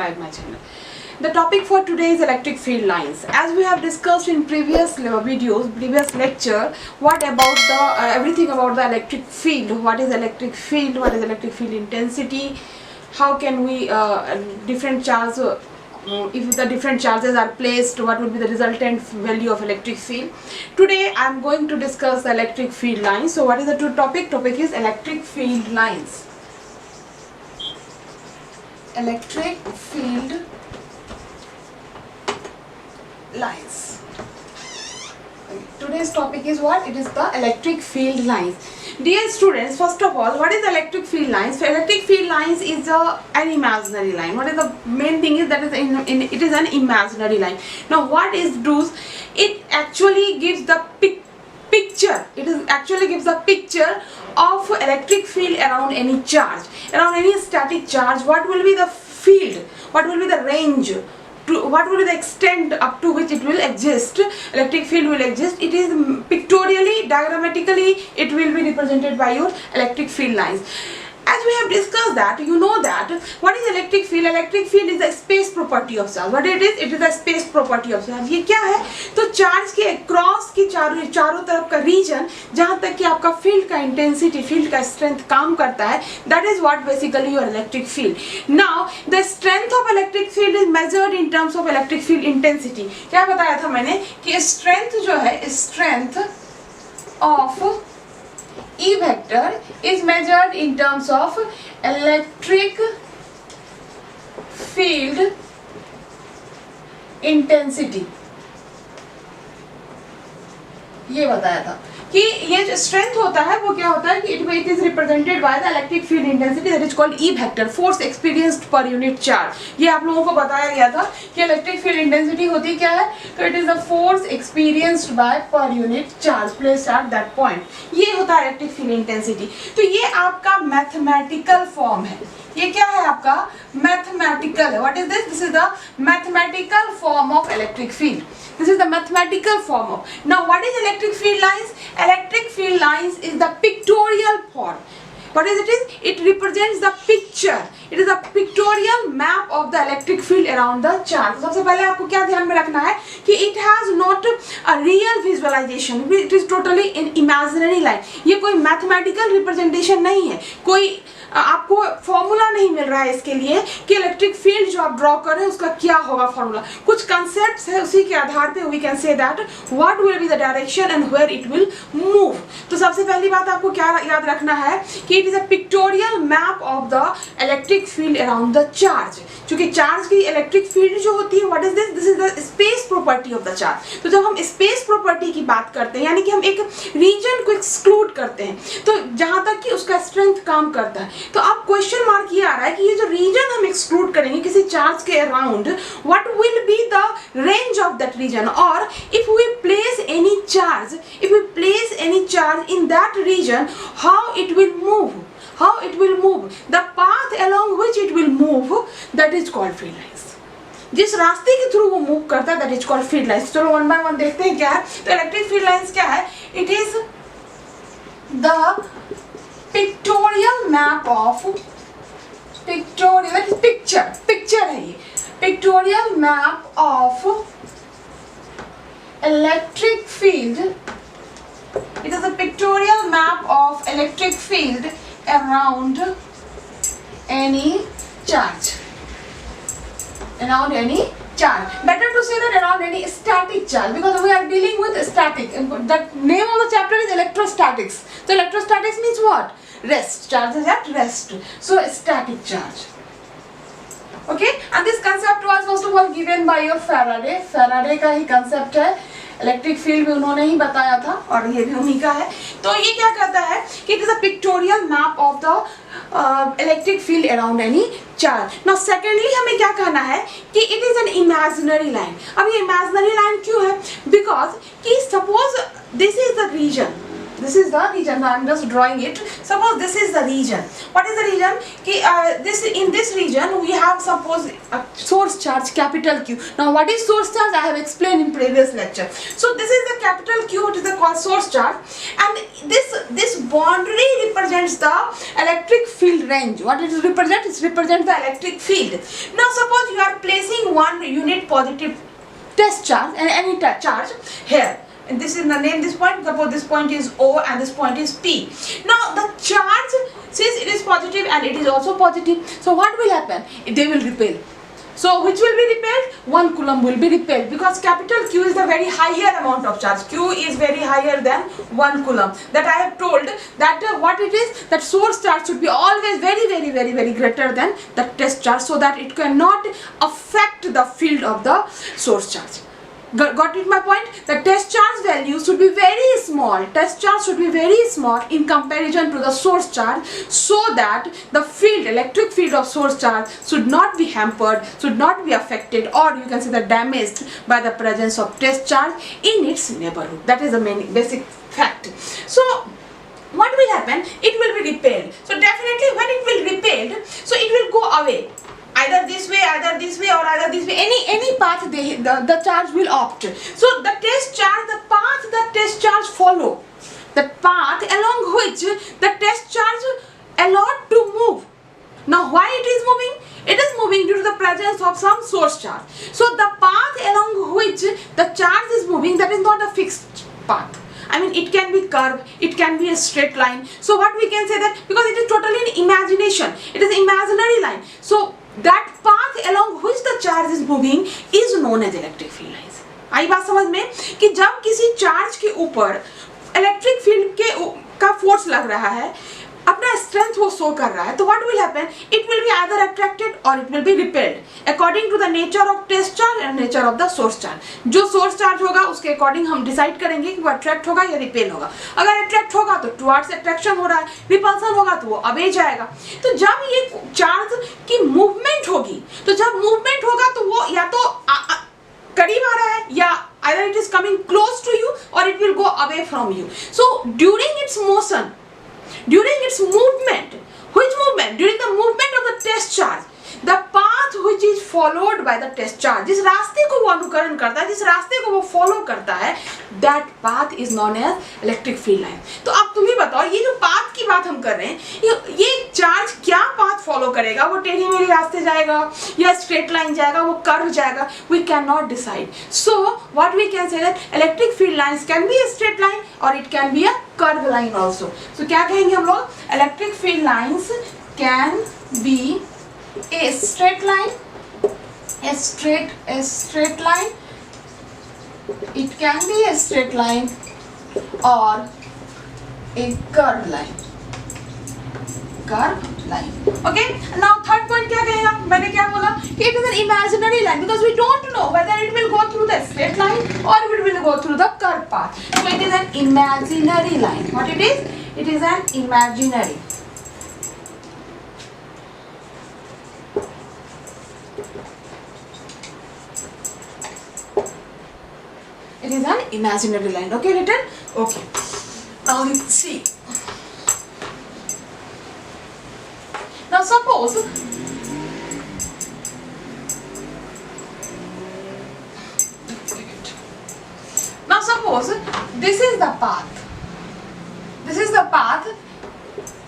subscribe my channel. The topic for today is electric field lines. As we have discussed in previous videos, previous lecture, what about the everything about the electric field. What is electric field? What is electric field intensity? How can we different charge? If the different charges are placed, what would be the resultant value of electric field? Today I am going to discuss the electric field lines. So what is the topic? Topic is electric field lines. Electric field lines. Today's topic is what? It is the electric field lines. Dear students, first of all, what is electric field lines? So electric field lines is an imaginary line. What is the main thing is that it is an imaginary line. Now what it does? It actually gives the picture. It is actually gives the picture of electric field around any charge, around any static charge. What will be the field? What will be the range? What will be the extent up to which it will exist, electric field will exist. It is pictorially, diagrammatically, it will be represented by your electric field lines. As we have discussed that, you know that what is electric field? Electric field is the space property of charge. What it is? It is the space property of charge. ये क्या है? तो charge के cross की चारों तरफ का reason जहाँ तक कि आपका फील्ड का इंटेंसिटी, फील्ड का स्ट्रेंथ काम करता है, that is what basically your electric field. Now the strength of electric field is measured in terms of electric field intensity. क्या बताया था मैंने कि strength जो है, strength of E vector is measured in terms of electric field intensity. ये बताया था कि ये जो स्ट्रेंथ होता है वो क्या होता है कि it is represented by the electric field intensity that is called E vector, force experienced per unit charge. ये आप लोगों को बताया गया था कि इलेक्ट्रिक फील्ड इंटेंसिटी होती क्या है, तो it is the force experienced bye per unit charge placed at that point. ये होता है इलेक्ट्रिक फील्ड इंटेंसिटी. तो ये आपका मैथमेटिकल फॉर्म है. ये क्या है आपका? मैथमेटिकल है. What is this? This is the mathematical form of electric field. This is the mathematical form of. Now what is electric field lines? Electric field lines is the pictorial form. What is it? It represents the picture. It is a pictorial map of the electric field around the charge. सबसे पहले आपको क्या ध्यान में रखना है कि it has not a real visualization. It is totally an imaginary line. ये कोई mathematical representation नहीं है. कोई आपको फॉर्मूला नहीं मिल रहा है इसके लिए कि इलेक्ट्रिक फील्ड जो आप ड्रॉ कर रहे हैं उसका क्या होगा फॉर्मूला. कुछ कंसेप्ट्स है, उसी के आधार पे we can say that what will be the direction and where it will move. तो सबसे पहली बात आपको क्या याद रखना है कि it is a pictorial map of the electric field around the charge. क्योंकि चार्ज की इलेक्ट्रिक फील्ड जो होती है, what is this? This is the space property of the charge. तो जब हम स्पेस प्रॉपर्टी की बात करते हैं, यानी कि हम एक रीजन को एक्सक्लूड करते हैं, तो जहां तक कि उसका स्ट्रेंथ काम करता है, तो अब क्वेश्चन मार्क ये आ रहा है कि ये जो रीजन हम एक्सक्लूड करेंगे किसी चार्ज के around, what will be the range of that region, और if we place any charge in that region, how it will move, the path along which it will move, that is called field lines. जिस रास्ते के through वो move करता है, that is called field lines. चलो one by one देखते हैं क्या है. तो इलेक्ट्रिक फील्ड लाइंस क्या है? It is the pictorial map of pictorial, that is picture है ये. Pictorial map of electric field. It is a pictorial map of electric field around any charge. Around any charge. Better to say that around any static charge, because we are dealing with static. The name of the chapter is electrostatics. So electrostatics means what? Rest. Charges at rest. So static charge. Okay, and this concept was first of all given by your Faraday. Faraday का ही concept है. Electric field भी उन्होंने ही बताया था और ये भी उन्हीं का है. तो ये क्या कहता है कि it is a pictorial map of the electric field around any charge. Now secondly हमें क्या कहना है कि it is an imaginary line. अब ये इमेजिनरी लाइन क्यों है? बिकॉज कि suppose this is the region, this is the region. I am just drawing it. Suppose this is the region. What is the region? In this region we have suppose a source charge capital Q. Now what is source charge? I have explained in previous lecture. So this is the capital Q, it is the called source charge, and this boundary represents the electric field range. What it represents? It represents the electric field. Now suppose you one unit positive test charge and any charge here. And this is the name this point. Suppose this point is O and this point is P. Now the charge, since it is positive and it is also positive, so what will happen? They will repel. So which will be repelled? 1 coulomb will be repelled, because capital Q is the very higher amount of charge. Q is very higher than 1 coulomb. That I have told that what it is, that source charge should be always very greater than the test charge, so that it cannot affect the field of the source charge. Got it my point? The test charge value should be very small. Test charge should be very small in comparison to the source charge, so that the field, electric field of source charge should not be hampered, should not be affected, or you can say that damaged by the presence of test charge in its neighborhood. That is the main basic fact. So what will happen? It will be repelled. So definitely when it will repelled, so it will go away. Either this way, or either this way, any path the charge will opt. So the test charge, the path the test charge follow, the path along which the test charge allowed to move. Now why it is moving? It is moving due to the presence of some source charge. So the path along which the charge is moving, that is not a fixed path. I mean, it can be curve, it can be a straight line. So what we can say that, because it is totally an imagination, it is an imaginary line. So that path along which the charge is moving is known as electric field lines. आई बात समझ में कि जब किसी charge के ऊपर electric field का force लग रहा है, अपना स्ट्रेंथ वो शो कर रहा है, तो what will happen? It will be either attracted or it will be repelled according to the nature of test charge and nature of the source charge. जो सोर्स चार्ज होगा उसके अकॉर्डिंग हम decide करेंगे कि वो अट्रैक्ट होगा या repel होगा. अगर अट्रैक्ट होगा तो टुवर्ड्स अट्रैक्शन हो रहा है, रिपल्सन होगा तो वो अवे जाएगा. तो जब ये चार्ज की मूवमेंट होगी, तो जब मूवमेंट होगा तो वो या तो करीब आ रहा है, या either it is coming close to you or it will go away from you. So during its motion, during its movement, which movement? During the movement of the test charge, the path which is followed by the test charge, जिस रास्ते को वो अनुकरण करता है, जिस रास्ते को वो फॉलो करता है, that path is known as electric field line. तो अब तुम ही बताओ, ये जो पाथ की बात हम कर रहे हैं, ये चार्ज क्या पाथ फॉलो करेगा? वो टेढ़ी मेढ़ी रास्ते जाएगा या स्ट्रेट लाइन जाएगा, वो कर्व जाएगा? We cannot decide. So what we can say that electric field lines can be a straight line or it can be a curve line also. So क्या कहेंगे हम लोग? Electric field lines can be a straight line, a straight line. It can be a straight line or a curved line. Curved line. Okay. Now third point क्या कहेगा? मैंने क्या बोला कि it is an imaginary line, because we don't know whether it will go through the straight line or it will go through the curved path. So it is an imaginary line. What it is? It is an imaginary. It is an imaginary line. Okay, written? Okay. Now let's see. Now suppose this is the path. This is the path.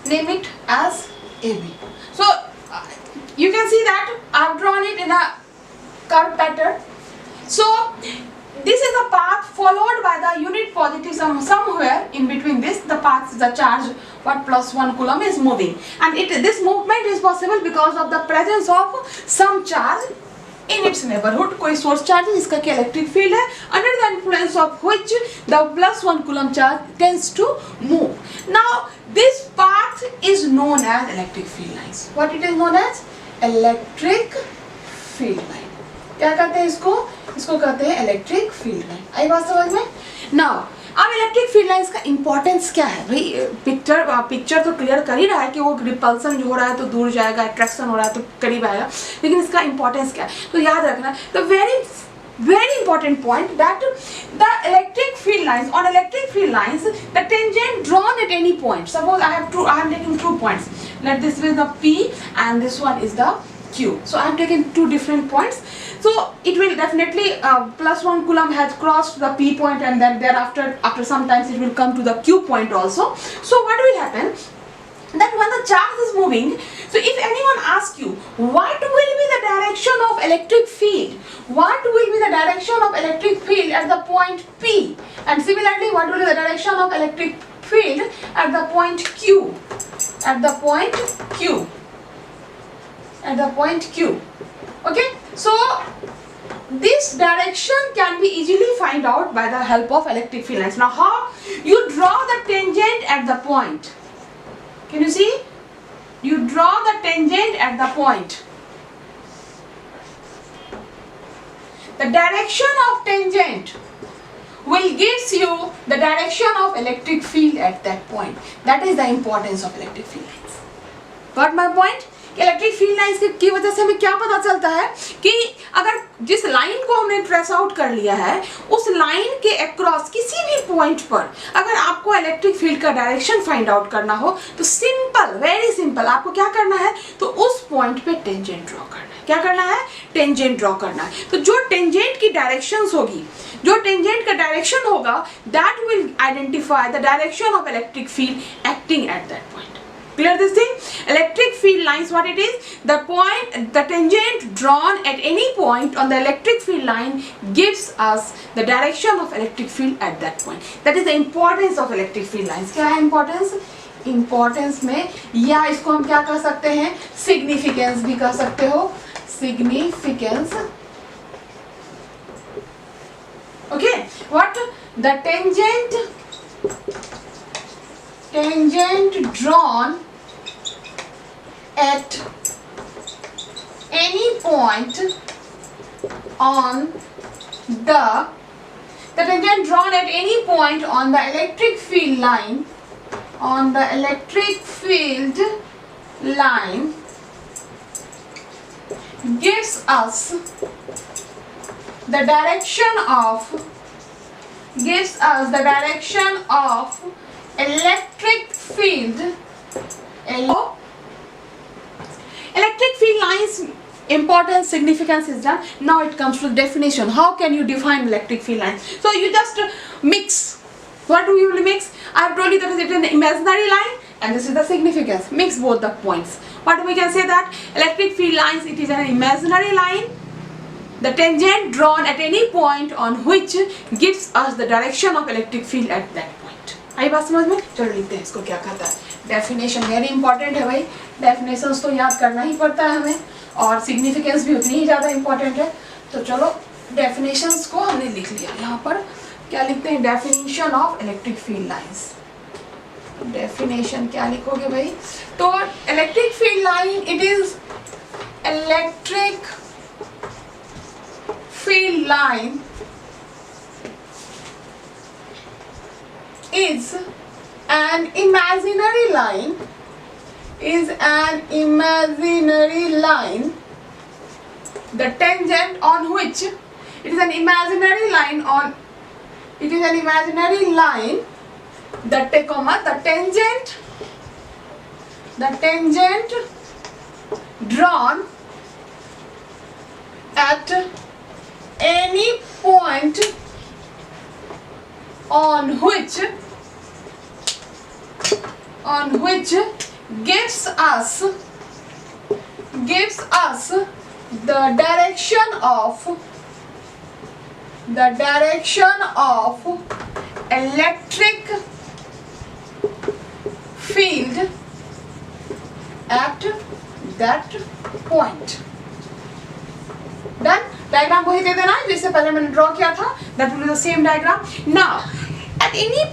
Name it as AB. So you can see that I have drawn it in a curve pattern. So this is the path followed by the unit positive somewhere in between this. The path, the charge, what plus 1 coulomb is moving, and this movement is possible because of the presence of some charge in its neighborhood. कोई source charge है जिसका कि electric field है, under the influence of which the plus 1 coulomb charge tends to move. Now this path is known as electric field lines. What it is known as? Electric field line. क्या कहते हैं इसको? इसको कहते हैं electric field line. आई बात समझ में? नाउ अब इलेक्ट्रिक फील्ड लाइंस का इंपॉर्टेंस क्या है भाई? पिक्चर तो क्लियर कर ही रहा है कि वो रिपल्सन हो रहा है तो दूर जाएगा, अट्रैक्शन हो रहा है तो करीब आएगा, लेकिन इसका इंपॉर्टेंस क्या है? तो याद रखना, the very important point that the electric field lines, on electric field lines, the tangent drawn at any point. Suppose I am taking 2 points. Let this be the P and this one is the Q. So I am taking 2 different points. So it will definitely plus 1 coulomb has crossed the P point, and then thereafter after some times it will come to the Q point also. So what will happen? that when the charge is moving, so if anyone asks you what will be the direction of electric field, what will be the direction of electric field at the point P, and similarly what will be the direction of electric field at the point Q, at the point Q, at the point Q. Okay, so this direction can be easily find out by the help of electric field lines. Now how you draw the tangent at the point? Can you see? You draw the tangent at the point. The direction of tangent will gives you the direction of electric field at that point. That is the importance of electric field lines. Got my point? Electric field lines की वजह से हमें क्या पता चलता है कि अगर जिस लाइन को हमने ट्रेस आउट कर लिया है उस लाइन के अक्रॉस किसी भी पॉइंट पर अगर आपको इलेक्ट्रिक फील्ड का डायरेक्शन फाइंड आउट करना हो तो सिंपल, वेरी सिंपल, आपको क्या करना है, तो उस पॉइंट पे टेंजेंट ड्रॉ करना है. क्या करना है? टेंजेंट ड्रॉ करना है. तो जो टेंजेंट की डायरेक्शंस होगी, जो टेंजेंट का डायरेक्शन होगा, that will identify the direction of electric field acting at that point. Clear this thing? Electric field lines, what it is? The point, the tangent drawn at any point on the electric field line gives us the direction of electric field at that point. That is the importance of electric field lines. क्या है importance? Importance में या इसको हम क्या कर सकते हैं? Significance भी कर सकते हो. Significance. Okay. What? The tangent drawn at any point on the tangent drawn at any point on the electric field line, on the electric field line gives us the direction of electric field. Electric field lines importance, significance is done. Now it comes to definition. How can you define electric field lines? So you just mix. What do you mix? I have told you that it is an imaginary line and this is the significance. Mix both the points. What we can say that electric field lines, it is an imaginary line. The tangent drawn at any point on which gives us the direction of electric field at that point. आई बात समझ में? चलो लिखते हैं इसको क्या कहता है. डेफिनेशन वेरी इंपॉर्टेंट है भाई. डेफिनेशंस तो याद करना ही पड़ता है हमें और सिग्निफिकेंस भी उतनी ही ज़्यादा इंपॉर्टेंट है. तो चलो डेफिनेशंस को हमने लिख लिया. यहाँ पर क्या लिखते हैं? Definition of electric field lines. Definition क्या लिखोगे भाई? तो electric field line, it is electric field line is an imaginary line, the tangent on which it is an imaginary line the tangent drawn at any point on which gives us the direction of electric field at that point. Done? Diagram वही दे देना है जिससे पहले मैंने draw किया था. That will be the same diagram. Now at any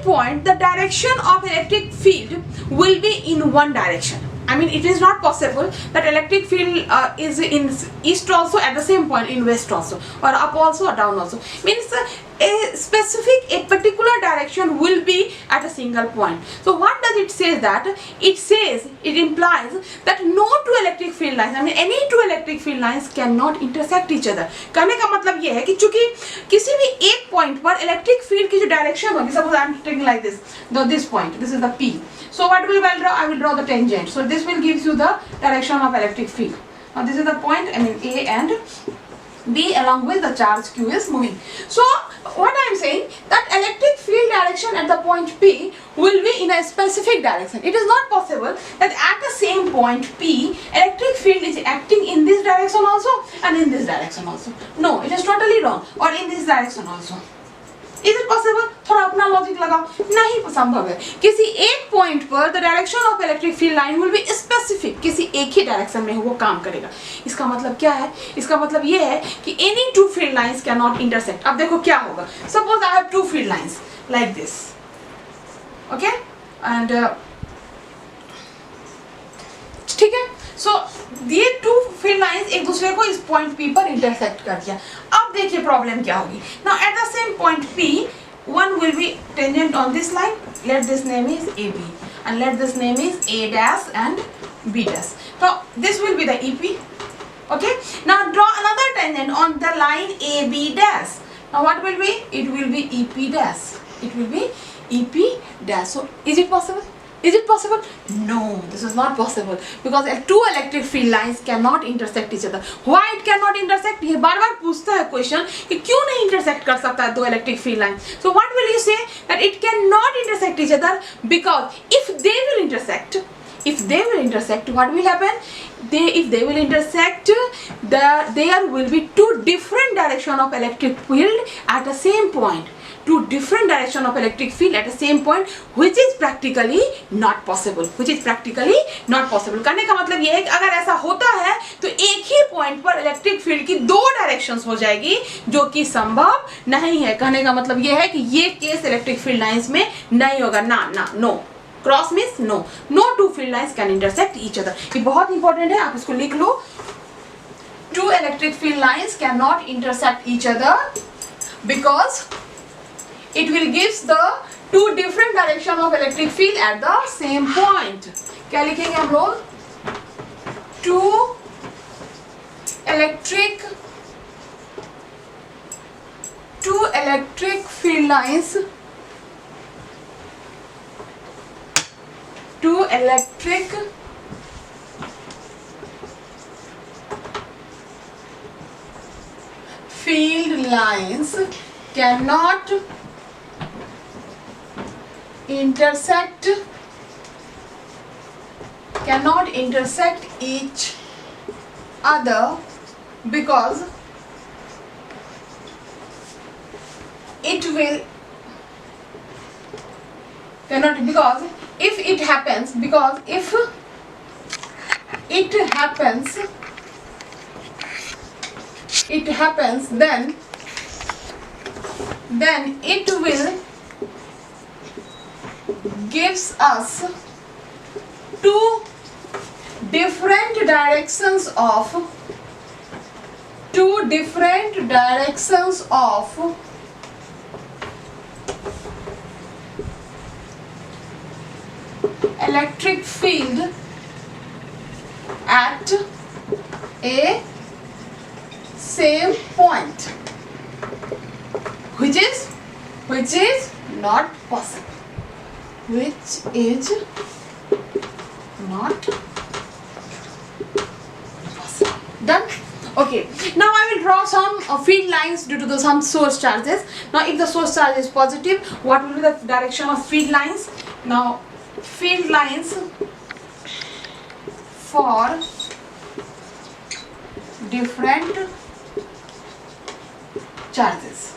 point the direction of electric field will be in one direction. I mean, it is not possible that electric field is in east also at the same point in west also, or up also or down also. Means a particular direction will be at a single point. So what does it say? That it implies that no two electric field lines, I mean any two electric field lines cannot intersect each other. कहने का मतलब ये है कि चूंकि किसी भी एक पॉइंट पर इलेक्ट्रिक फील्ड की जो डायरेक्शन होगी, suppose I am taking like this, this point, this is the P. So what will I draw? I will draw the tangent. So this will gives you the direction of electric field. Now this is the point, I mean A and B, along with the charge Q is moving. So what I am saying, that electric field direction at the point P will be in a specific direction. It is not possible that at the same point P electric field is acting in this direction also and in this direction also. No, it is totally wrong. Or in this direction also. Is it possible? थोड़ा अपना logic लगाओ. नहीं संभव है. किसी एक point पर the direction of electric field line will be specific. किसी एक ही डायरेक्शन में वो काम करेगा. इसका मतलब क्या है? इसका मतलब ये है कि any two field lines can not intersect. अब देखो क्या होगा. Suppose I have two field lines like this. Okay and ठीक है. सो ये टू फील्ड लाइंस एक दूसरे को इस पॉइंट P पर इंटरसेक्ट कर दिया. अब देखिए प्रॉब्लम क्या होगी. Now at the same point P one will be tangent on this line. Let this name is AB and let this name is A dash and B dash. So this will be the EP. Okay. Now draw another tangent on the line AB dash. Now what will be? It will be EP dash. It will be EP dash. So is it possible? Is it possible? No, this is not possible because two electric field lines cannot intersect each other. Why it cannot intersect? ये बार-बार पूछता है question कि क्यों नहीं intersect कर सकता है दो electric field lines. So what will you say? That it cannot intersect each other because if they will intersect, what will happen? If they will intersect, there will be two different direction of electric field at the same point. Two different direction of electric field at the same point, which is practically not possible. करने का मतलब ये है कि अगर ऐसा होता है तो एक ही पॉइंट पर इलेक्ट्रिक फील्ड की दो डायरेक्शंस हो जाएगी, जो कि संभव नहीं है. कहने का मतलब ये है कि ये केस इलेक्ट्रिक फील्ड लाइंस में नहीं होगा. No. Cross means no two field lines can intersect each other. ये बहुत इंपॉर्टेंट है, आप इसको लिख लो. Two electric field lines can not intersect each other because it will gives the two different direction of electric field at the same point. क्या लिखेंगे हम लोग? Two electric field lines, two electric field lines cannot intersect each other because it will cannot because if it happens then it will gives us two different directions of electric field at a same point, which is not possible. Done. Okay, now I will draw some field lines due to some source charges. Now if the source charge is positive, what will be the direction of field lines? Now field lines for different charges.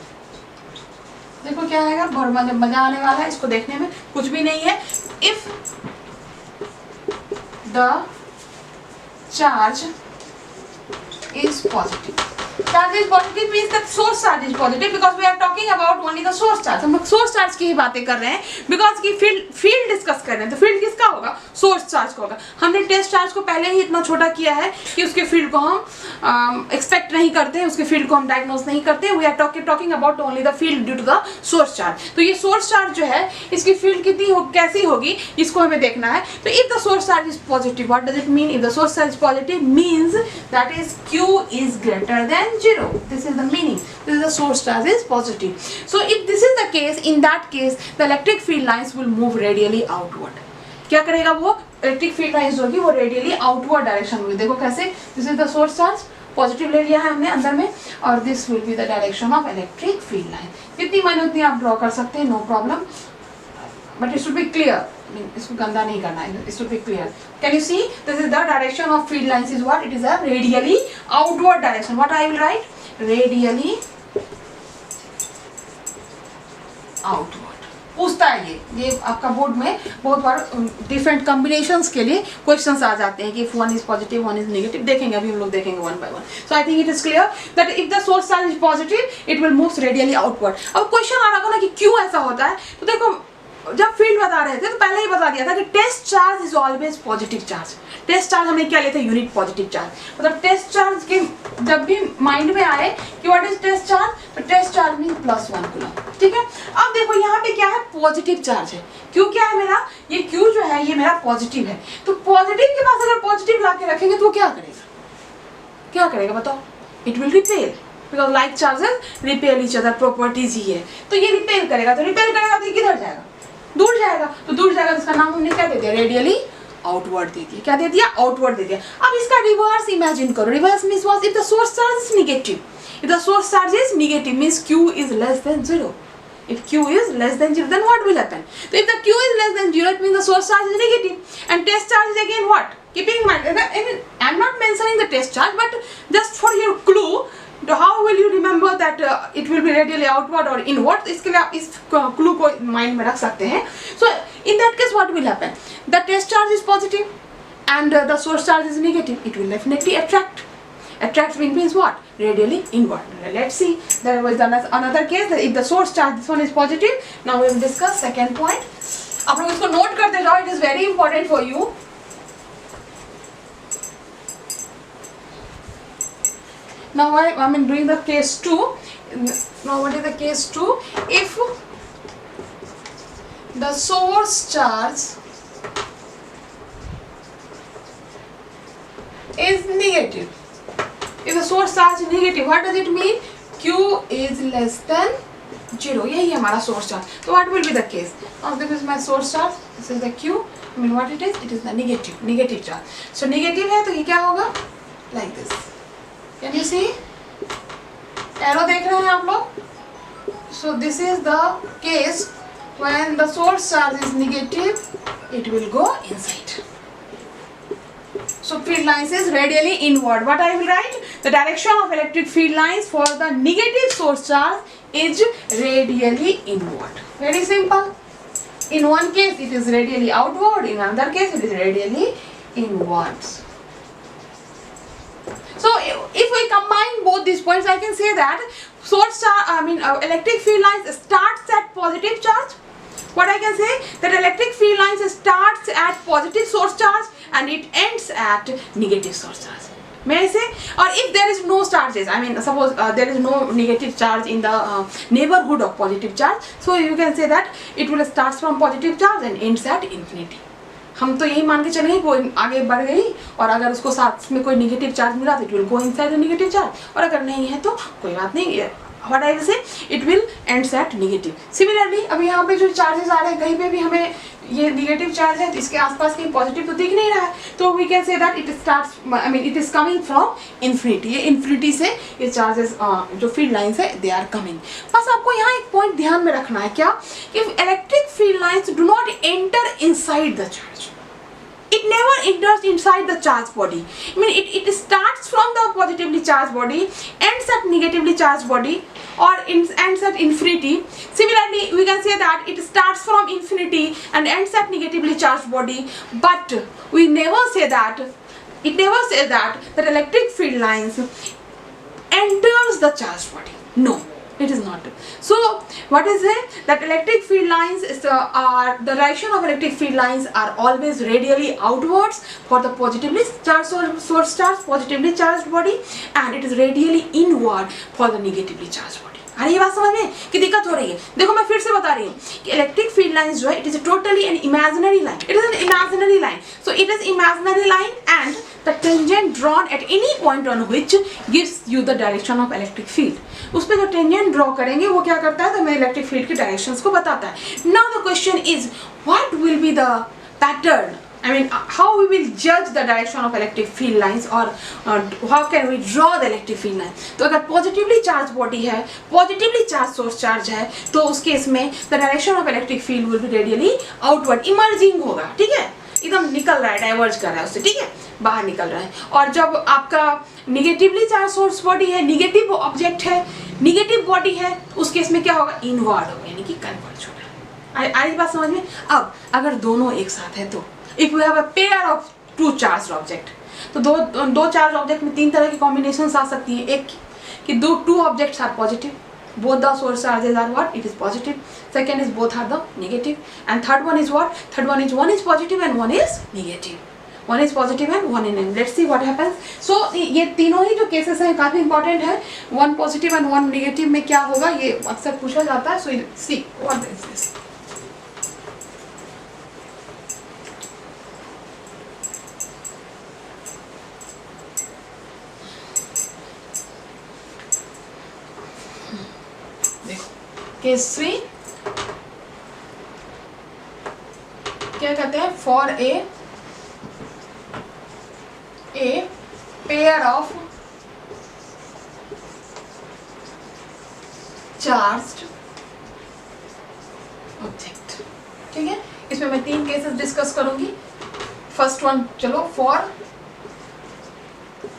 देखो क्या आएगा, बहुत मजा आने वाला है इसको देखने में. कुछ भी नहीं है. If the charge is positive. Charge is positive means that source charge is positive because we are talking about only the source charge. हम लोग source charge की ही बातें कर रहे हैं because की field डिस्कस कर रहे हैं. तो field किसका होगा? source charge का होगा. हमने test charge को पहले ही इतना छोटा किया है कि उसके field को हम expect नहीं करते हैं, उसके field को हम diagnose नहीं करते हैं. We are talking about only the field due to the source charge. तो ये source charge जो है इसकी field कैसी होगी इसको हमें देखना है. तो if the source charge is positive, what does it mean? If the source charge is positive means that is Q is greater than 0. This is the meaning. This is the source charge is positive. So if this is the case, in that case the electric field lines will move radially outward. क्या करेगा वो? Electric field lines होगी वो radially outward direction में. देखो कैसे. This is the source charge positive ले लिया है हमने अंदर में, और this will be the direction of electric field line. जितनी मन उतनी आप ड्रॉ कर सकते हैं, no problem, but it should be clear, इसको गंदा नहीं करना है, it should be clear. Can you see this is the direction of field lines is what, it is a radially outward direction. What I will write, radially outward. पूछता है ये आपका board में बहुत बार डिफरेंट कॉम्बिनेशंस के लिए questions आ जाते हैं कि if one is positive one is negative, देखेंगे अभी हम लोग देखेंगे one by one. So I think it is clear that if the source charge is positive it will move radially outward. अब क्वेश्चन आ रहा था ना कि क्यों ऐसा होता है, तो देखो जब फील्ड बता रहे थे तो पहले ही बता दिया था कि test charge is always positive charge. Test charge हमने क्या लेते हैं, यूनिट पॉजिटिव चार्ज। मतलब टेस्ट चार्ज के जब भी माइंड में आए कि व्हाट इज टेस्ट चार्ज, तो टेस्ट चार्ज मीन +1 कूलम, ठीक है। अब देखो यहाँ पे क्या है, पॉजिटिव चार्ज है। क्यू क्या है मेरा, ये क्यू जो है ये मेरा पॉजिटिव है, तो पॉजिटिव के पास अगर पॉजिटिव ला के रखेंगे तो क्या करेगा, क्या करेगा बताओ, it will repel, because like charges repel each other, properties ही है, तो ये रिपेल करेगा, तो रिपेल करेगा तो किधर जाएगा, दूर जाएगा, तो दूर जाएगा, तो इसका नाम हमने क्या दे दिया, रेडियली आउटवर्ड दे दिया। क्या दे दिया, आउटवर्ड दे दिया। अब इसका रिवर्स इमेजिन करो, reverse means what, if the source charge is negative, if the source charge is negative means q is less than 0. If q is less than 0, then what will happen? So if the q is less than 0, it means the source charge is negative, and test charge is again what? Keeping in mind, I mean, I'm not mentioning the test charge, but just for your clue, how will you remember that it will be radially outward or inward? इसके लिए आप इस clue को mind में रख सकते हैं। So in that case, what will happen? The test charge is positive, and the source charge is negative. It will definitely attract. Attract means what? Radially inward. Let's see. There was another case that if the source charge, this one is positive. Now we will discuss second point. आप लोग इसको note करते जाओ. It is very important for you. Now I mean doing the case 2. Now what is the case 2? If the source charge is negative. If the source charge is negative, what does it mean? Q is less than 0. यही है हमारा source charge. So what will be the case? Now this is my source charge. This is the Q. I mean what it is? It is the negative charge. So negative है तो ये क्या होगा? Like this. Can you see? Arrow देख रहे हैं आप लोग? So this is the case when the source charge is negative, it will go inside. So field lines is radially inward. What I will write? The direction of electric field lines for the negative source charge is radially inward. Very simple. In one case it is radially outward, in another case it is radially inwards. So if we combine both these points, I can say that source charge, electric field lines starts at positive charge. What I can say, that electric field lines starts at positive source charge and it ends at negative source charge. May I say? Or if there is no charges, I mean suppose there is no negative charge in the neighborhood of positive charge, so you can say that it will start from positive charge and ends at infinity. हम तो यही मान के चलेंगे कोई आगे बढ़ गई और अगर उसको साथ में कोई नेगेटिव चार्ज मिला तो it will go inside the negative charge, और अगर नहीं है तो कोई बात नहीं, what I will say, it will ends at negative. Similarly, अब यहाँ पे जो चार्जेस आ रहे हैं कहीं पे भी हमें ये नेगेटिव चार्ज है तो इसके आसपास कहीं पॉजिटिव तो दिख नहीं रहा है, तो we can say that it starts, I mean it is coming from infinity. ये infinity से ये चार्जेस जो फील्ड लाइंस है they are coming. बस आपको यहाँ एक पॉइंट ध्यान में रखना है क्या, if electric field lines do not enter inside the charge, it never enters inside the charged body. I mean it starts from the positively charged body, ends at negatively charged body, or ends at infinity. Similarly, we can say that it starts from infinity and ends at negatively charged body, but we never say that, it never says that electric field lines enters the charged body. No, it is not. So what is it, that electric field lines are, the direction of electric field lines are always radially outwards for the positively charged source charge, positively charged body, and it is radially inward for the negatively charged body. अरे ये बात समझ में कि दिक्कत हो रही है? देखो मैं फिर से बता रही हूँ कि इलेक्ट्रिक फील्ड लाइंस जो है, it is totally N imaginary line. It is an imaginary line. So it is imaginary line and the tangent drawn at any point on which gives you the direction of electric field. उस पर जो tangent draw करेंगे वो क्या करता है, तो हमें इलेक्ट्रिक फील्ड की डायरेक्शंस को बताता है. Now the question is what will be the pattern I mean, how we will judge the direction of electric field lines, or how can we draw the electric field line. तो अगर positively charge body है, positively charge source charge है, तो उस case में the direction of electric field will be radially outward, emerging होगा, ठीक है, एकदम निकल रहा है, डाइवर्ज कर रहा है उससे, ठीक है, बाहर निकल रहा है. और जब आपका निगेटिवली चार्ज सोर्स बॉडी है, निगेटिव ऑब्जेक्ट है, निगेटिव बॉडी है, उस केस में क्या होगा, इनवर्ड होगा, यानी कि कन्वर्ज होगा. आई बात समझ में. अब अगर दोनों एक साथ है तो if we have a pair of two charge object, तो दो चार्ज ऑब्जेक्ट में तीन तरह की कॉम्बिनेशन आ सकती है. एक कि two objects are positive, both the source charges are what, it is positive. Second is both are the negative, and third one is what, third one is one is positive and one is negative, one is positive and one is negative. Let's see what happens. So ये तीनों ही जो cases हैं काफी important है. One positive and one negative में क्या होगा, ये अक्सर पूछा जाता है. So see what is this. Case 3 क्या कहते हैं, for a pair of charged object. ठीक है, इसमें मैं तीन केसेस डिस्कस करूंगी. फर्स्ट वन, चलो, for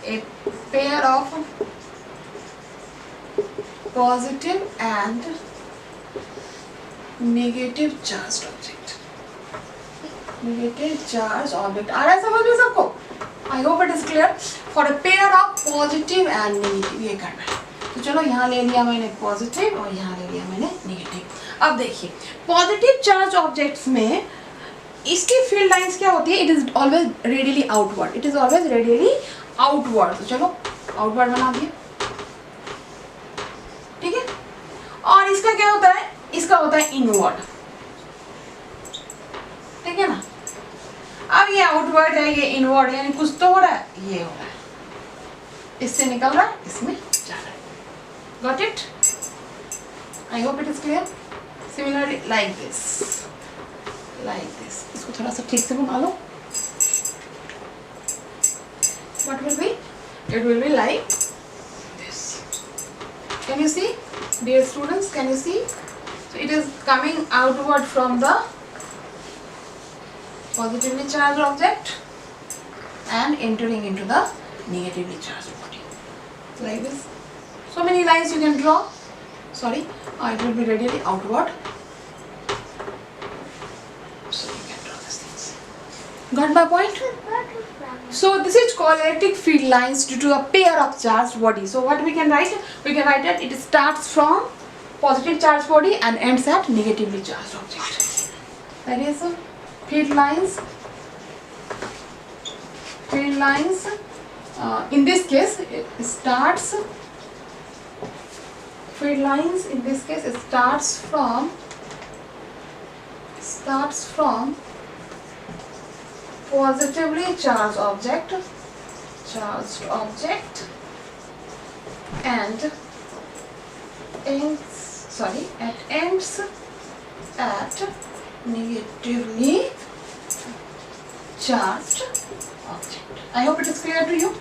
a pair of positive and negative charge object. Negative charge object आ रहा है समझ में सबको? I hope it is clear. For a pair of positive and negative, ये करना है. तो चलो, यहाँ ले लिया मैंने पॉजिटिव और यहाँ ले लिया मैंने नेगेटिव. अब देखिए, पॉजिटिव चार्ज ऑब्जेक्ट्स में इसकी फील्ड लाइंस क्या होती है, it is always radially outward, it is always radially outward. तो चलो, आउटवर्ड बना दिए, ठीक है. और इसका क्या होता है, इसका होता है इनवर्ड, ठीक है ना. अब ये आउटवर्ड है, ये इनवर्ड, यानी कुछ तो हो रहा है, ये हो रहा है, इससे निकल रहा है, इसमें जा रहा है. Got it? I hope it is clear. Similarly like this, इसको थोड़ा सा ठीक से बना लो. What will be, it will be like this. Can you see, dear students, can you see? So it is coming outward from the positively charged object and entering into the negatively charged body, like this. So many lines you can draw. Sorry, it will be radially outward, so you can draw these things. Got my point? So this is called electric field lines due to a pair of charged bodies. So what we can write? We can write that it starts from positive charged body and ends at negatively charged object. That is field lines. Field lines. In this case, it starts. Field lines in this case it starts from positively charged object, and ends at negatively charged object. I hope it is clear to you.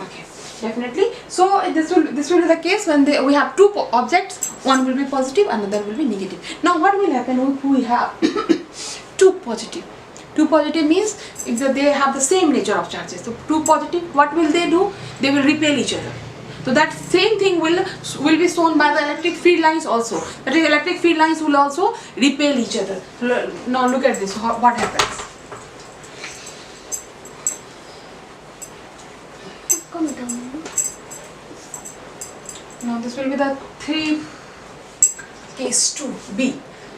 Okay, definitely. So this will be the case when we have two objects. One will be positive, another will be negative. Now what will happen if we have two positive? Two positive means if they have the same nature of charges. So two positive, what will they do? They will repel each other. So that same thing will be shown by the electric field lines also. That is, electric field lines will also repel each other. Now look at this. What happens? Now this will be the case 2b.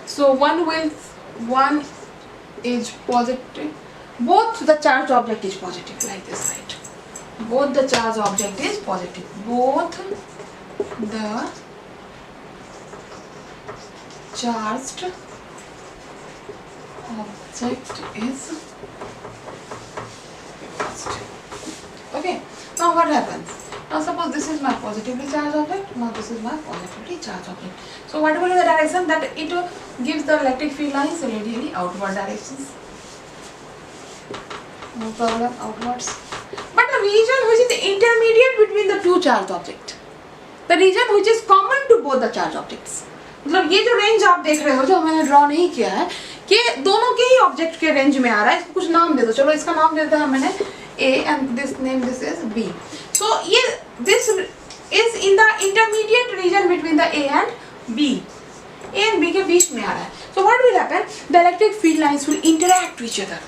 So one is positive, both the charged object is positive, like this, right? Both the charged object is positive. Both the charged object is positive. Okay. Now what happens? Now suppose this is my positively charged object. Now this is my positively charged object. So what will be the direction that it gives the electric field lines radially outward directions? no problem, outwards. But the region which is intermediate between the two charged object, the region which is common to both the charged objects, मतलब ये जो range आप देख रहे हो जो मैंने draw नहीं किया है कि दोनों के ही ऑब्जेक्ट के रेंज में आ रहा है, इसको कुछ नाम दे दो, चलो इसका नाम देते हैं मैंने A and this name this is B. So ये this is in the intermediate region between the A and B. A and B के बीच में आ रहा है. So what will happen? The electric field lines will interact with each other.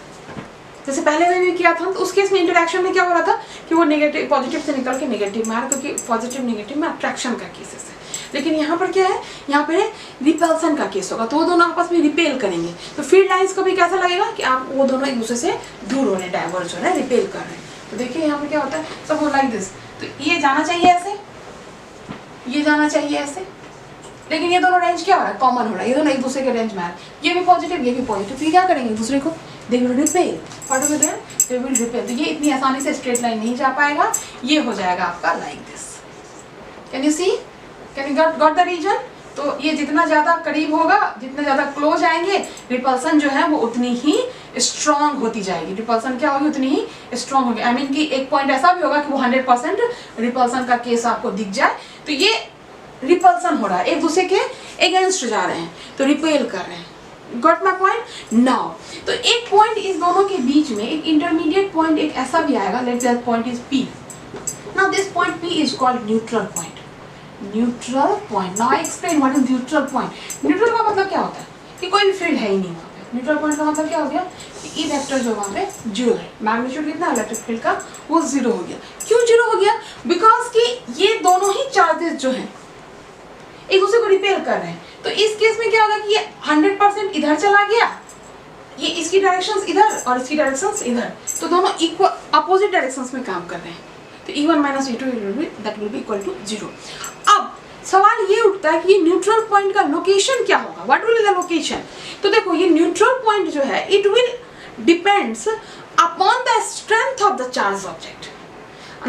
जैसे पहले में भी किया था तो उस केस में इंटरेक्शन में क्या हो रहा था कि वो नेगेटिव पॉजिटिव से निकल के नेगेटिव में आ रहा, क्योंकि पॉजिटिव नेगेटिव में अट्रैक्शन का केसेस है. लेकिन यहाँ पर क्या है, यहाँ पे रिपल्सन का केस होगा, तो वो दोनों आपस में रिपेल करेंगे. तो फील्ड लाइंस को भी कैसा लगेगा कि आप वो दोनों एक दूसरे से दूर हो रहे हैं, डाइवर्ज हो रहे हैं, रिपेल कर रहे हैं. तो देखिए यहाँ पे क्या होता है, सब हो लाइक दिस. तो ये जाना चाहिए ऐसे, ये जाना चाहिए ऐसे, लेकिन ये दोनों रेंज क्या हो रहा है, कॉमन हो रहा है, ये दोनों एक दूसरे के रेंज में आ रहा है. ये भी पॉजिटिव ये भी पॉजिटिव, तो ये क्या करेंगे एक दूसरे को, they will repel. What will they will repel. तो ये इतनी आसानी से स्ट्रेट लाइन नहीं जा पाएगा, ये हो जाएगा आपका like this. Can you see, can you got the reason. तो ये जितना ज्यादा करीब होगा, जितना ज्यादा क्लोज आएंगे, रिपल्सन जो है वो उतनी ही स्ट्रॉन्ग होती जाएगी. रिपल्सन क्या होगी, उतनी ही स्ट्रॉन्ग होगी. आई मीन कि एक पॉइंट ऐसा भी होगा कि वो 100% रिपल्सन का केस आपको दिख जाए, तो ये रिपल्सन हो रहा है, एक दूसरे के अगेंस्ट जा रहे हैं, तो रिपेल कर रहे हैं. Got my point now. तो एक पॉइंट इस दोनों के बीच में, एक इंटरमीडिएट पॉइंट एक ऐसा भी आएगा, let's that point is P. Now this point P is called neutral point. Neutral point. Now I explain what is neutral point. Neutral का मतलब क्या होता है कि कोई भी फील्ड है ही नहीं वहाँ पे. न्यूट्रल पॉइंट का मतलब क्या हो गया कि ई वेक्टर जो वहाँ पे जीरो है, मैग्नीट्यूड कितना इलेक्ट्रिक फील्ड का वो जीरो हो गया. क्यों जीरो हो गया, बिकॉज कि ये दोनों ही चार्जेस जो हैं एक दूसरे को रिपेल कर रहे हैं. तो इस केस में क्या होगा कि ये 100% इधर चला गया, ये इसकी डायरेक्शंस इधर और इसकी डायरेक्शंस इधर, तो दोनों इक्वल अपोजिट डायरेक्शंस में काम कर रहे हैं. तो E1 minus E2 that will be equal to 0. अब सवाल ये उठता है कि ये न्यूट्रल पॉइंट का लोकेशन क्या होगा, what will be the location. तो देखो ये न्यूट्रल पॉइंट जो है it will depends upon the strength of the charge object.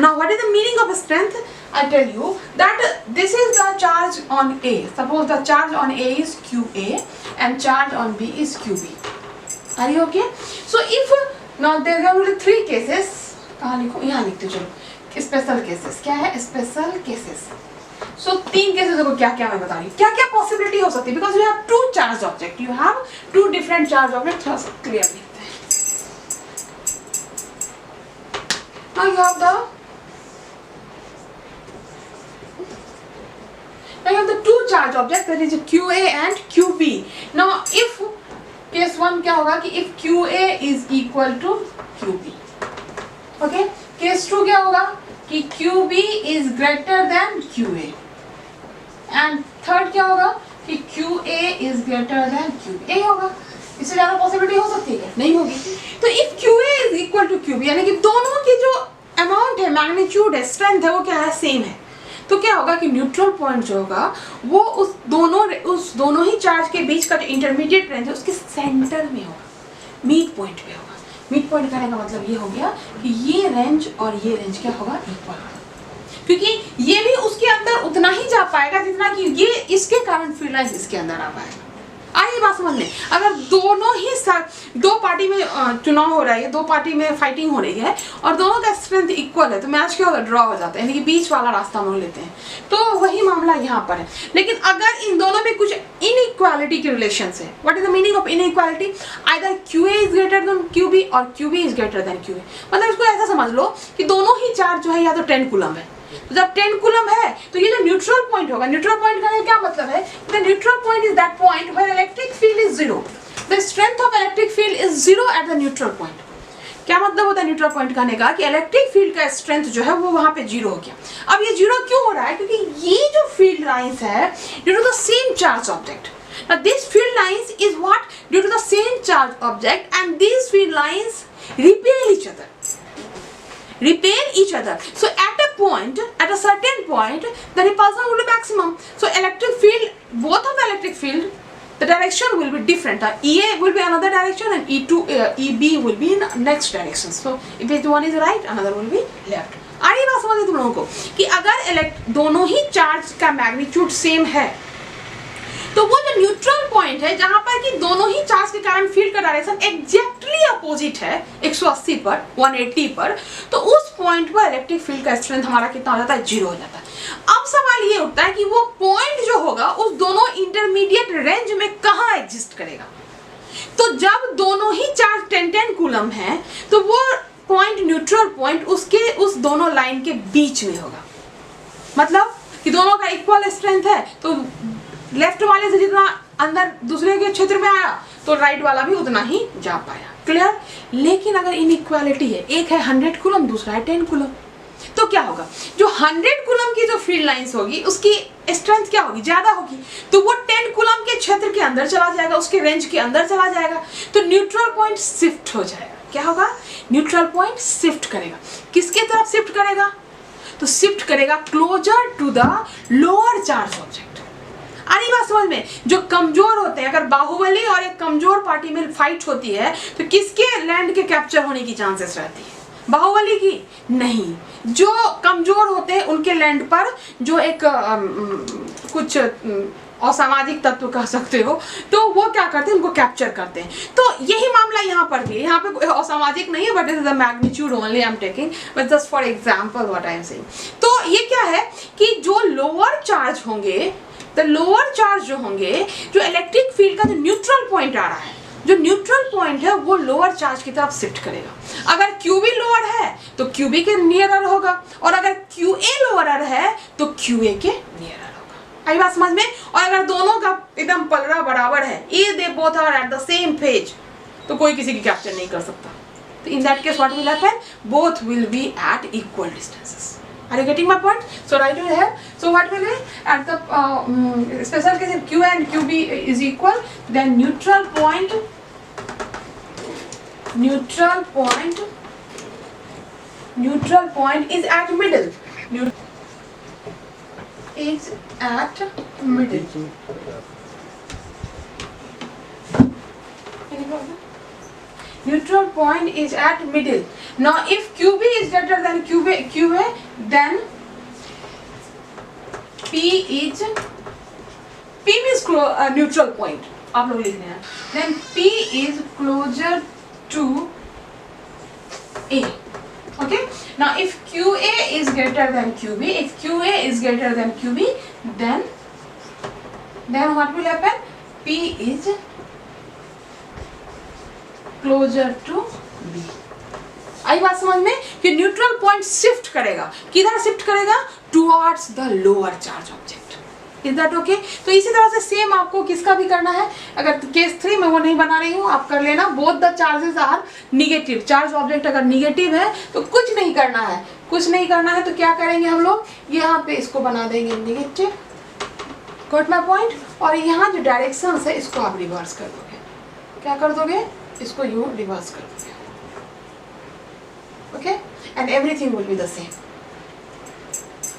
Now what is the meaning of strength? I tell you that this is the charge on A. Suppose the charge on A is QA and charge on B is QB. Are you okay? So if now there are only 3 cases. कहाँ लिखो, यहाँ लिखते चलो. Special cases. क्या है special cases? So 3 cases देखो क्या क्या मैं बता रही हूँ, क्या क्या possibility हो सकती है, because you have 2 charged object. You have 2 different charged objects. थोड़ा सा clear लिखते हैं. Now you have the I have the 2 charge objects, that is QA and QB. Now if case 1 क्या होगा कि if QA is equal to QB, okay. Case 2 क्या होगा कि QB is greater than QA, and third क्या होगा कि QA is greater than QB. यही होगा, इससे ज़्यादा पॉसिबिलिटी हो सकती है क्या, नहीं होगी. तो if QA is equal to QB यानी कि दोनों की जो अमाउंट है, मैग्नीट्यूड है, स्ट्रेंथ है, वो क्या है, सेम है. तो क्या होगा कि न्यूट्रल पॉइंट जो होगा वो उस दोनों ही चार्ज के बीच का जो इंटरमीडिएट रेंज है उसके सेंटर में होगा, मीड पॉइंट पे होगा. मीड पॉइंट करने का मतलब ये हो गया कि ये रेंज और ये रेंज क्या होगा, इक्वल होगा, क्योंकि ये भी उसके अंदर उतना ही जा पाएगा जितना कि ये इसके कारण फील्ड लाइंस इसके अंदर आ पाएगा. आइए बात समझ लें. अगर दोनों ही दो पार्टी में चुनाव हो रहा है, 2 पार्टी में फाइटिंग हो रही है और दोनों का स्ट्रेंथ इक्वल है, तो मैच क्या होगा, ड्रॉ हो जाता है, यानी कि बीच वाला रास्ता हम लोग लेते हैं. तो वही मामला यहाँ पर है. लेकिन अगर इन दोनों में कुछ इनइक्वालिटी के रिलेशन है, what is the meaning of inequality, either QA is greater than QB और QB is greater than QA. मतलब इसको ऐसा समझ लो कि दोनों ही चार्ज जो है या तो 10 कूलम है. तो जब 10 कूलम है तो ये जो न्यूट्रल पॉइंट होगा, न्यूट्रल पॉइंट का क्या मतलब है, the neutral point is that point where electric field is 0. The strength of electric field is 0 at the neutral point. क्या मतलब होता है न्यूट्रल पॉइंट कहने का कि इलेक्ट्रिक फील्ड का स्ट्रेंथ जो है वो वहां पे 0 हो गया. अब ये 0 क्यों हो रहा है, क्योंकि ये जो फील्ड लाइंस है due to the same charge object. Now this field lines is what, due to the same charge object, and these field lines repel each other. So at a point, at a certain point, the repulsion will be maximum. So electric field, both of the electric field, the direction will be different. EA will be another direction and EB will be in next direction. So if one is right, another will be left. आइए बात समझिए तुम लोगों को कि अगर दोनों ही charge का मैग्नीट्यूड सेम है तो वो जो न्यूट्रल पॉइंट है जहां पर कि दोनों ही चार्ज के कारण फील्ड का डायरेक्शन एग्जैक्टली अपोजिट है 180 पर 180 पर, तो उस पॉइंट पर इलेक्ट्रिक फील्ड का स्ट्रेंथ हमारा कितना हो जाता है, 0 हो जाता है। अब सवाल ये उठता है कि वो पॉइंट जो होगा उस दोनों इंटरमीडिएट रेंज में कहाँ एग्जिस्ट करेगा। तो जब दोनों ही चार्ज 10-10 कूलम है तो वो पॉइंट न्यूट्रल पॉइंट उसके उस दोनों लाइन के बीच में होगा। मतलब कि दोनों का इक्वल स्ट्रेंथ है तो लेफ्ट वाले से जितना अंदर दूसरे के क्षेत्र में आया तो राइट वाला भी उतना ही जा पाया। क्लियर? लेकिन अगर इनइक्वालिटी है, एक है 100 कूलम दूसरा है 10 कूलम, तो क्या होगा, जो 100 कूलम की जो फील्ड लाइंस होगी उसकी स्ट्रेंथ क्या होगी, ज्यादा होगी, तो वो 10 कूलम के क्षेत्र के अंदर चला जाएगा, उसके रेंज के अंदर चला जाएगा, तो न्यूट्रल पॉइंट शिफ्ट हो जाएगा। क्या होगा, न्यूट्रल पॉइंट शिफ्ट करेगा। किसके तरफ शिफ्ट करेगा, तो शिफ्ट करेगा closer to the lower charge object. आनी बात समझ में, जो कमजोर होते हैं, अगर बाहुबली और एक कमजोर पार्टी में फाइट होती है तो किसके लैंड के कैप्चर होने की चांसेस रहती है, बाहुबली की? नहीं, जो कमजोर होते हैं उनके लैंड पर जो एक कुछ असामाजिक तत्व कह सकते हो, तो वो क्या करते हैं, उनको कैप्चर करते हैं। तो यही मामला यहाँ पर भी है। यहाँ पे कोई असामाजिक नहीं है, but it is the magnitude only I am taking, but just for example what I am saying. तो ये क्या है कि जो लोअर चार्ज होंगे, द लोअर चार्ज जो होंगे, जो इलेक्ट्रिक फील्ड का जो न्यूट्रल पॉइंट आ रहा है, जो न्यूट्रल पॉइंट है वो लोअर चार्ज की तरफ शिफ्ट करेगा। अगर QB लोअर है तो QB के नियरर होगा, और अगर QA लोअर है तो QA के नियरर होगा। आई बात समझ में? और अगर दोनों का एकदम पलड़ा बराबर है, they both are at the same page, तो कोई किसी की कैप्चर नहीं कर सकता। तो in that case what will happen, both will be at equal distances. Are you getting my point? So right over here. So what will be at the special case if Q and QB is equal, then neutral point is at middle. Is at middle. Any problem? Neutral point is at middle. Now if QB is greater than QA, then P means neutral point. आप लोग लिखने हैं. Then P is closer to A. Okay. Now if QA is greater than QB, if QA is greater than QB, then what will happen? P is closer to B. आई बात समझ में कि neutral point shift करेगा, किधर shift करेगा, towards the lower charge object. Is that okay? तो इसी तरह से सेम आपको किसका भी करना है। अगर केस 3 में वो नहीं बना रही हूँ, आप कर लेना। Both the charges are negative. Charge object अगर निगेटिव है तो कुछ नहीं करना है, कुछ नहीं करना है। तो क्या करेंगे हम लोग, यहाँ पे इसको बना देंगे निगेटिव, गॉट माय पॉइंट। और यहाँ जो डायरेक्शन है इसको आप रिवर्स कर दोगे। क्या कर दोगे, इसको यूं रिवर्स कर दोगे। Okay, and everything will be the same.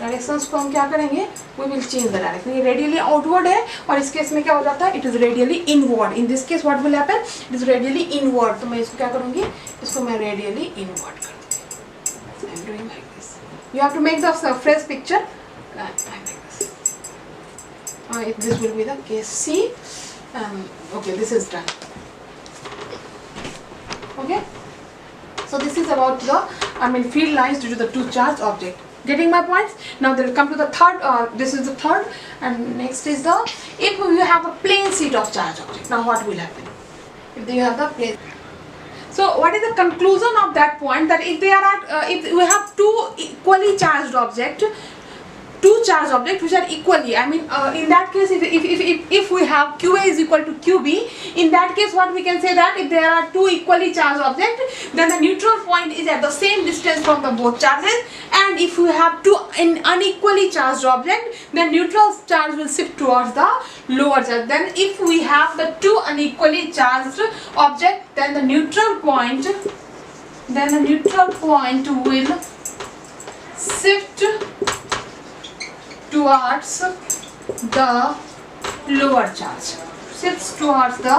Directions को हम क्या करेंगे, we will change the direction. ये रेडियली आउटवर्ड है और इस केस में क्या हो जाता है, it is radially inward. In this case what will happen, it is radially inward. तो मैं इसको क्या करूंगी, इसको मैं रेडियली इनवर्ड कर दूंगी। I am doing like this. You have to make the surface picture like this. This will be the case C. Okay, this is done. Okay, so this is about the field lines due to the two charge object. Getting my points? Now they will come to the third. This is the third, and next is the, if you have a plane sheet of charge object. Now what will happen if you have the plane? So what is the conclusion of that point, that if they are at if we have two equally charged object, two charge objects which are equally, in that case if we have QA is equal to QB, in that case what we can say, that if there are two equally charged objects, then the neutral point is at the same distance from the both charges. And if we have two unequally charged objects, then neutral charge will shift towards the lower charge. Then if we have the two unequally charged objects, then the neutral point will shift towards the lower charge, shifts towards the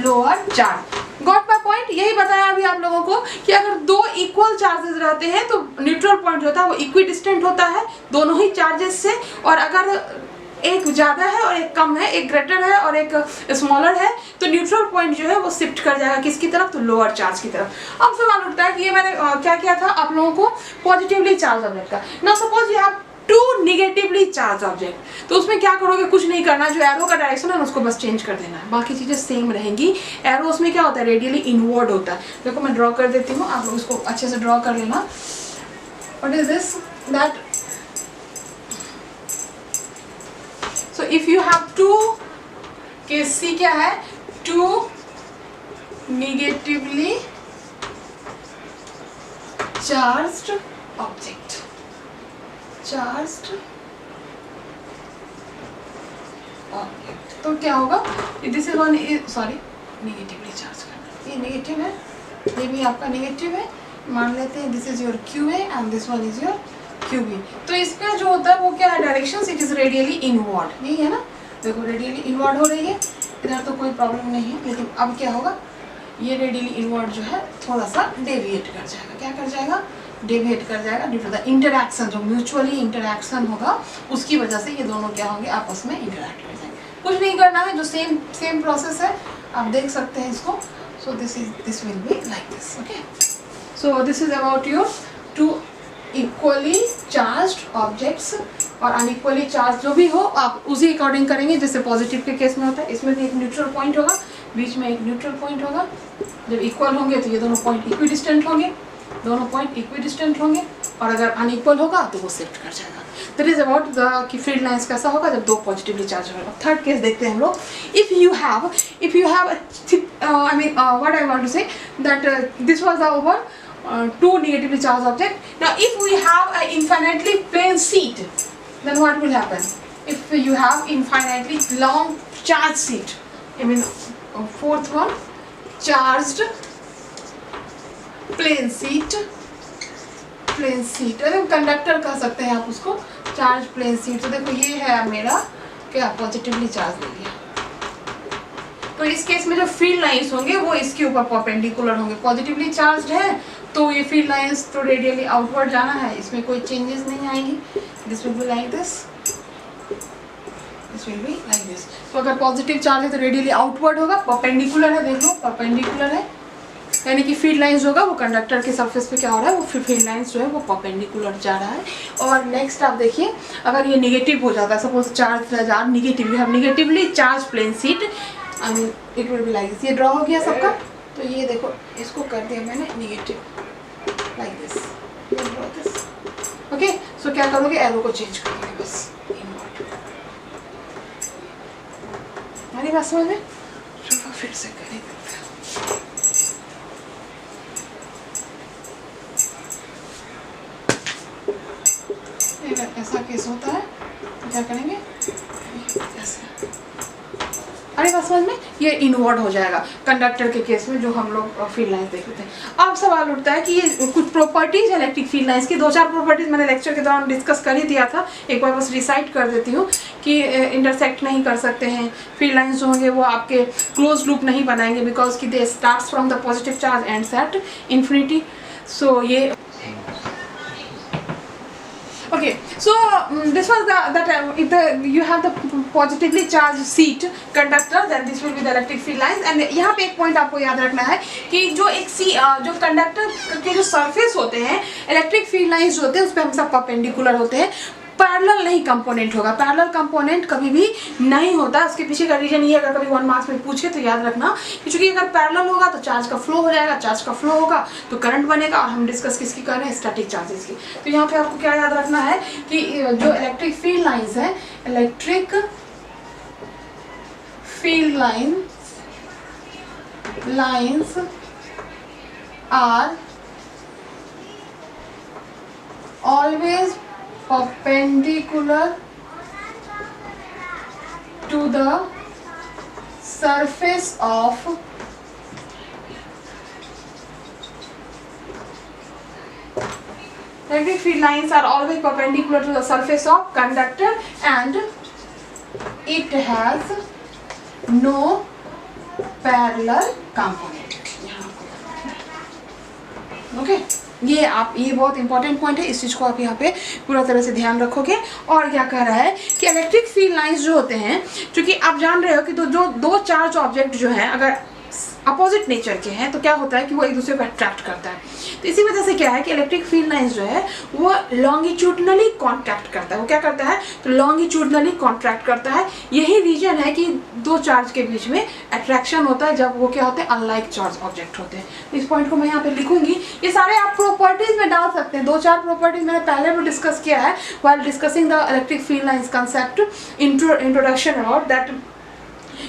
lower charge. Got my point? यही बताया अभी आप लोगों को कि अगर दो equal charges रहते हैं तो न्यूट्रल पॉइंट होता है वो इक्विडिस्टेंट होता है दोनों ही चार्जेस से। और अगर एक ज़्यादा है और एक कम है, एक ग्रेटर है और एक स्मॉलर है, तो न्यूट्रल पॉइंट जो है वो शिफ्ट कर जाएगा किसकी तरफ, तो लोअर चार्ज की तरफ। अब सवाल उठता है कि ये मैंने क्या किया था आप लोगों को पॉजिटिवली चार्ज ऑब्जेक्ट का। Now suppose you have two negatively charge object, तो उसमें क्या करोगे, कुछ नहीं करना, जो एरो का डायरेक्शन है उसको बस चेंज कर देना है, बाकी चीज़ें सेम रहेंगी। एरो उसमें क्या होता है, रेडियली इनवर्ड होता है। देखो मैं ड्रॉ कर देती हूँ, आप लोग इसको अच्छे से ड्रॉ कर लेना। What is this, that so if you have two, case C क्या है, two negatively charged object, charged object, तो क्या होगा, this is one, sorry negatively charge करना, ये नेगेटिव है, ये भी आपका नेगेटिव है, मान लेते हैं this is your Q A and this one is your Q B. तो इसका जो होता है वो क्या है, direction, it is radially inward, यही है ना, देखो रेडियली इनवर्ड हो रही है, इधर तो कोई प्रॉब्लम नहीं है, लेकिन अब क्या होगा, ये रेडियली इनवर्ड जो है थोड़ा सा डेविएट कर जाएगा, क्या कर जाएगा, डेविएट कर जाएगा ड्यू टू द इंटरैक्शन, जो म्यूचुअली इंटरैक्शन होगा उसकी वजह से ये दोनों क्या होंगे, आपस में इंटरैक्ट कर जाएंगे। कुछ नहीं करना है, जो सेम प्रोसेस है, आप देख सकते हैं इसको। So this will be like this, okay. So this is about your two equally charged objects, और अनइक्वली चार्ज जो भी हो आप उसी अकॉर्डिंग करेंगे जैसे पॉजिटिव के केस में होता है। इसमें भी एक न्यूट्रल पॉइंट होगा, बीच में एक न्यूट्रल पॉइंट होगा, जब इक्वल होंगे तो ये दोनों पॉइंट इक्विडिस्टेंट होंगे, दोनों पॉइंट इक्विडिस्टेंट होंगे, और अगर अनइक्वल होगा तो वो शिफ्ट कर जाएगा। दैट इज अबाउट द कि फील्ड लाइंस कैसा होगा जब दो पॉजिटिवली चार्ज होगा। थर्ड केस देखते हैं हम लोग। If you have I mean what I want to say that this was our two negatively charged object. Now if we have an infinitely plane sheet, then what will happen? If you have infinitely long charged sheet, I mean fourth one, charged plane sheet, अरे conductor कह सकते हैं आप उसको, charge plane sheet. तो देखो ये है मेरा क्या, पॉजिटिवली चार्ज ले लिया, तो इस केस में जो फील्ड लाइंस होंगे वो इसके ऊपर परपेंडिकुलर होंगे। पॉजिटिवली चार्ज्ड है तो ये फील्ड लाइंस तो रेडियली आउटवर्ड जाना है, इसमें कोई चेंजेस नहीं आएंगी। This will be like this, this will be like this. तो अगर पॉजिटिव चार्ज है तो रेडियली आउटवर्ड होगा, परपेंडिकुलर है, देख लो परपेंडिकुलर है, यानी कि फील्ड लाइंस होगा वो कंडक्टर के सरफेस पे क्या हो रहा है, वो फील्ड लाइंस जो है वो परपेंडिकुलर जा रहा है। और नेक्स्ट आप देखिए, अगर ये नेगेटिव हो जाता है, suppose charge negative, you have negatively charge plane sheet, I mean it will be like this. ये ड्रॉ हो गया सबका, तो ये देखो इसको कर दिया मैंने नेगेटिव लाइक दिस, ओके। सो क्या करोगे, एरो को चेंज करोगे बस, हमारी बात समझ में। चलो फिर से करेंगे, ऐसा केस होता है तो क्या करेंगे, ऐसे, अरे बात समझ में, ये इनवर्ड हो जाएगा कंडक्टर के केस में जो हम लोग फील्ड लाइंस देख लेते हैं। अब सवाल उठता है कि ये कुछ प्रॉपर्टीज इलेक्ट्रिक फील्ड लाइंस की, 2-4 प्रॉपर्टीज मैंने लेक्चर के दौरान डिस्कस कर ही दिया था, एक बार बस रिसाइट कर देती हूँ कि इंटरसेक्ट नहीं कर सकते हैं, फील्ड लाइंस जो होंगे वो आपके क्लोज लूप नहीं बनाएंगे, बिकॉज कि they starts from the positive charge ends at infinity. सो ये okay, so this was if you have the positively charged sheet conductor, then this will be the electric field lines। and यहाँ पे एक point आपको याद रखना है कि जो जो कंडक्टर के जो सरफेस होते हैं, इलेक्ट्रिक फील्ड लाइंस जो होते हैं उस पर हमेशा परपेंडिकुलर होते हैं, पैरेलल नहीं कंपोनेंट होगा। पैरेलल कंपोनेंट कभी भी नहीं होता, उसके पीछे का रीजन ये, अगर कभी 1 मार्क्स में पूछे तो याद रखना कि चूंकि अगर पैरेलल होगा तो चार्ज का फ्लो हो जाएगा, चार्ज का फ्लो होगा तो करंट बनेगा, और हम डिस्कस किसकी कर रहे हैं, स्टैटिक चार्जेस की। तो यहाँ पे आपको क्या याद रखना है कि जो इलेक्ट्रिक फील्ड लाइंस है, electric field lines are always perpendicular to the surface of electric field lines are always perpendicular to the surface of conductor, and it has no parallel component. Okay. ये बहुत important point है, इस चीज़ को आप यहाँ पे पूरा तरह से ध्यान रखोगे। और क्या कह रहा है कि इलेक्ट्रिक फील्ड लाइंस जो होते हैं, क्योंकि आप जान रहे हो कि दो चार्ज ऑब्जेक्ट जो हैं अगर अपोजिट नेचर के हैं तो क्या होता है कि वो एक दूसरे को अट्रैक्ट करता है। तो इसी वजह से क्या है कि इलेक्ट्रिक फील्ड लाइंस जो है वो लॉन्गिट्यूडनली कॉन्ट्रैक्ट करता है। वो क्या करता है, तो लॉन्गिट्यूडनली कॉन्ट्रैक्ट करता है। यही रीजन है कि दो चार्ज के बीच में अट्रैक्शन होता है जब वो क्या होते हैं, अनलाइक चार्ज ऑब्जेक्ट होते हैं। इस पॉइंट को मैं यहाँ पे लिखूंगी। ये सारे आप प्रॉपर्टीज में डाल सकते हैं, 2-4 प्रॉपर्टीज मैंने पहले भी डिस्कस किया है while discussing the electric field lines concept introduction about that,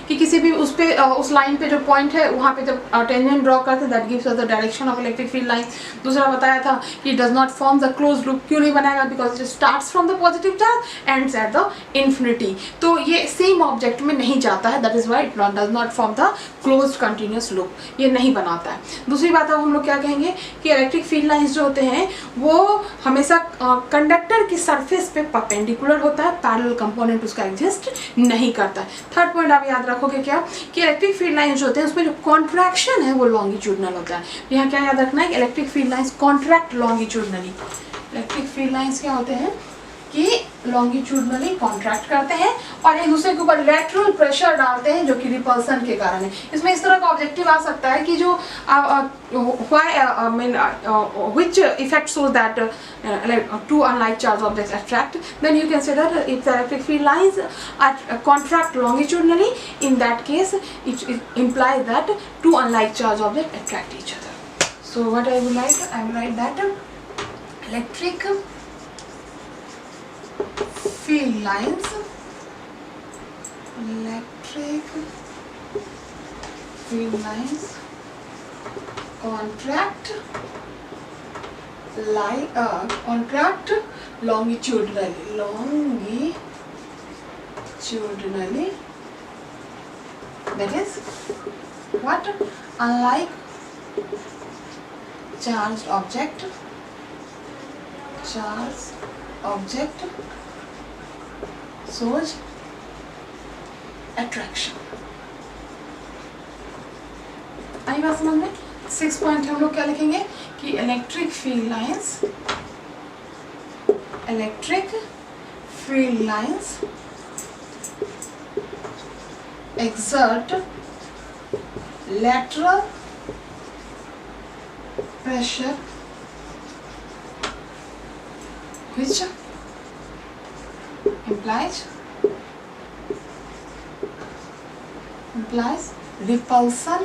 कि किसी भी उस लाइन पे जो पॉइंट है वहाँ पे जब टेंजेंट ड्रॉ करते हैं that gives us the direction of electric field line. दूसरा बताया था कि does not form the close loop, क्यों नहीं बनाएगा, because it starts from the positive charge ends at the infinity. तो ये सेम ऑब्जेक्ट में नहीं जाता है, that is why it does not form the close continuous loop, ये नहीं बनाता है। दूसरी बात अब हम लोग क्या कहेंगे कि इलेक्ट्रिक फील्ड लाइन्स जो होते हैं वो हमेशा कंडक्टर की सरफेस पे परपेंडिकुलर होता है, पैरेलल कंपोनेंट उसका एग्जिस्ट नहीं करता है। थर्ड पॉइंट आप याद रखोगे क्या कि इलेक्ट्रिक फील्ड लाइंस जो होते हैं उसमें जो कॉन्ट्रैक्शन है वो लॉन्गिट्यूडनल होता है। यहाँ क्या याद रखना है कि electric field lines contract longitudinally. Electric field lines क्या होते हैं कि लॉन्गिट्यूडनली कॉन्ट्रैक्ट करते हैं और एक दूसरे के ऊपर लेटरल प्रेशर डालते हैं जो कि रिपल्सन के कारण है। इसमें इस तरह का ऑब्जेक्टिव आ सकता है कि जो which effect shows that two unlike charged objects attract, then you consider if the electric field lines are contract longitudinally, in that case it implies that two unlike charged objects attract each other. So what I will write that electric field lines contract longitudinally, that is what, unlike charged object shows attraction। आई बात समझ में। 6 point हम लोग क्या लिखेंगे कि electric field lines exert lateral pressure which implies repulsion,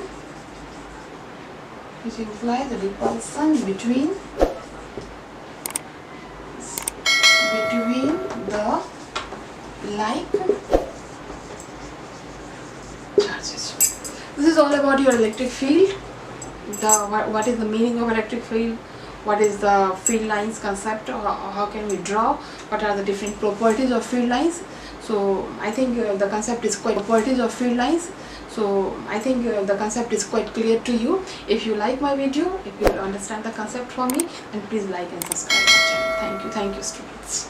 between the like charges. This is all about your electric field. What is the meaning of electric field? What is the field lines concept? How can we draw? What are the different properties of field lines? So I think the concept is quite clear to you. If you like my video, if you understand the concept for me, then please like and subscribe my channel. Thank you students.